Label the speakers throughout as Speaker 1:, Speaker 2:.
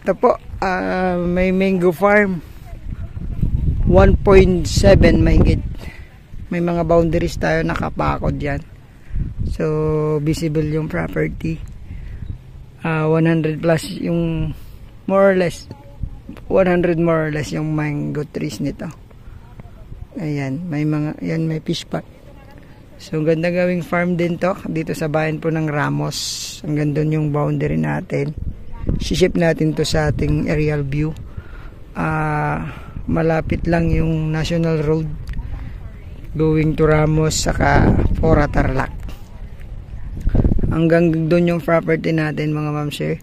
Speaker 1: Ito po, may mango farm. 1.7 mahigit. May mga boundaries tayo nakapakod yan. So, visible yung property. 100 plus yung more or less. 100 more or less yung mango trees nito. Ayan, may mga, yan may fish pot. So, ganda gawing farm din to. Dito sa bayan po ng Ramos. Hanggang doon yung boundary natin. Ship natin to sa ating aerial view. Malapit lang yung National Road going to Ramos saka Fora Tarlac. Hanggang doon yung property natin mga ma'am sir.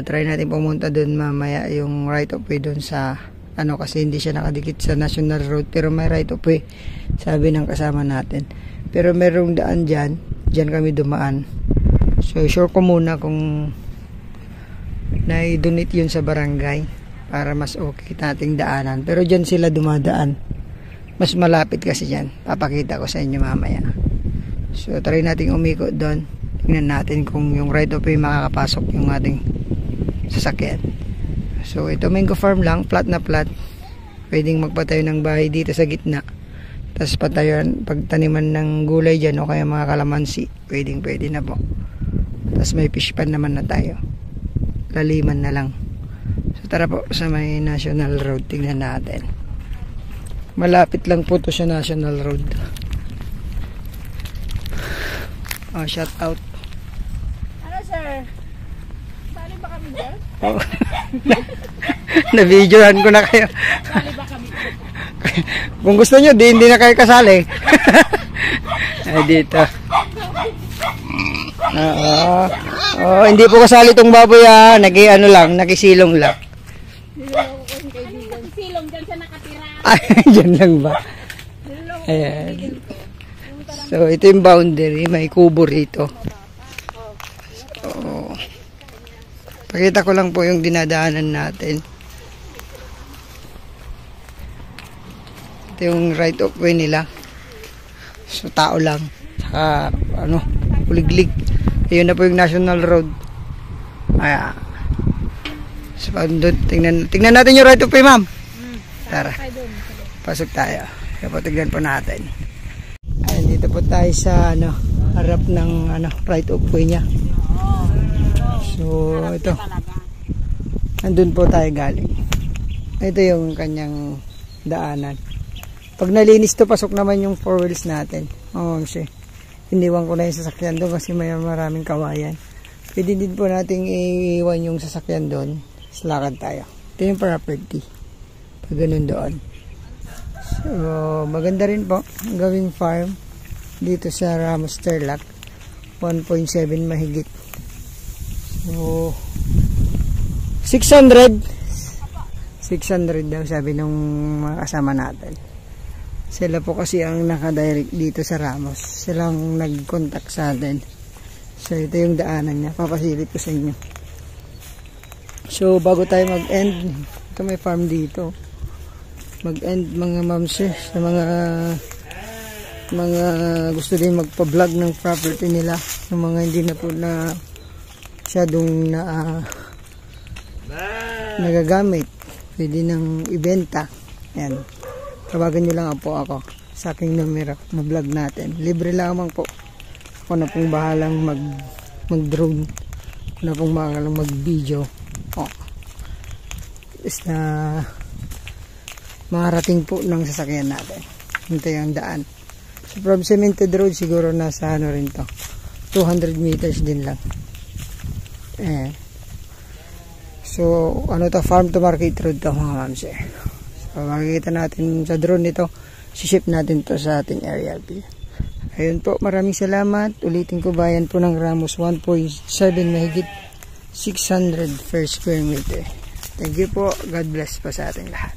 Speaker 1: Try natin pumunta doon mamaya yung right of way doon sa ano, kasi hindi siya nakadikit sa National Road pero may right of way sabi ng kasama natin, pero merong daan dyan kami dumaan. So sure ko muna kung na-donate yun sa barangay para mas okay nating daanan, pero dyan sila dumadaan, mas malapit kasi dyan. Papakita ko sa inyo mamaya. So try nating umikot doon, tingnan natin kung yung right of way makakapasok yung ating sasakyan. So ito mango farm lang, flat na flat. Pwedeng magpatayo ng bahay dito sa gitna. Tapos patayon, pagtaniman ng gulay dyan o kaya mga kalamansi, pwede na po. Tapos may fish pan naman na tayo. Laliman na lang. So tara po sa may National Road, tingnan natin. Malapit lang po to sa National Road. Oh, shout out.
Speaker 2: Ano sir? Sali ba kami dyan?
Speaker 1: Oh. Na-videohan ko na kayo.
Speaker 2: Sali ba kami?
Speaker 1: Kung gusto nyo, hindi na kayo kasali. Ay, dito. Hindi po kasali itong baboy ha. Nag-ano lang, nakisilong lang.
Speaker 2: Silong dyan siya nakatira.
Speaker 1: Ay, dyan lang ba? Ayan. So, ito yung boundary. May kubo rito. So, pakita ko lang po yung dinadaanan natin. Ito yung right of way nila. So, tao lang. Saka, kuliglig. Ayun na po yung National Road. Ayan. So, tingnan natin yung right of way, ma'am. Tara. Pasok tayo. Kaya po, tignan po natin. Ayan, dito po tayo sa, harap ng, right of way niya. So, ito. Andun po tayo galing. Ito yung kanyang daanan. Pag nalinis to, pasok naman yung 4 wheels natin. Iniwan ko na yung sasakyan doon kasi may maraming kawayan. Pwede din po nating iiwan yung sasakyan doon. Lakad tayo. Ito yung property. Pag ganun doon. So, maganda rin po ang gawing farm dito sa Ramos Tarlac. 1.7 mahigit. So, 600 daw sabi nung mga kasama natin. Sila po kasi ang nakadirect dito sa Ramos. Silang nag-contact sa atin. So ito yung daanan niya. Papasilip ko sa inyo. So bago tayo mag-end, ito may farm dito. Mag-end mga mamsi sa mga gusto din magpa-vlog ng property nila. Yung mga hindi na po na masyadong nagagamit, pwede nang ibenta. Yan, tawagan nyo lang po ako sa aking numero na vlog natin. Libre lamang po. Ako na pong bahalang mag-drone. Ako na pong bahalang mag-video. Is na makarating po ng sasakyan natin. Ito yung daan. So from cemented road siguro nasa rin to, 200 meters din lang. So to, farm to market road to mga ma'am sir. So makikita natin sa drone nito, ship natin to sa ating aerial view. Ayun po, maraming salamat. Ulitin ko, bayan po ng Ramos, 1.7 mahigit 600 per square meter. Thank you po. God bless po sa ating lahat.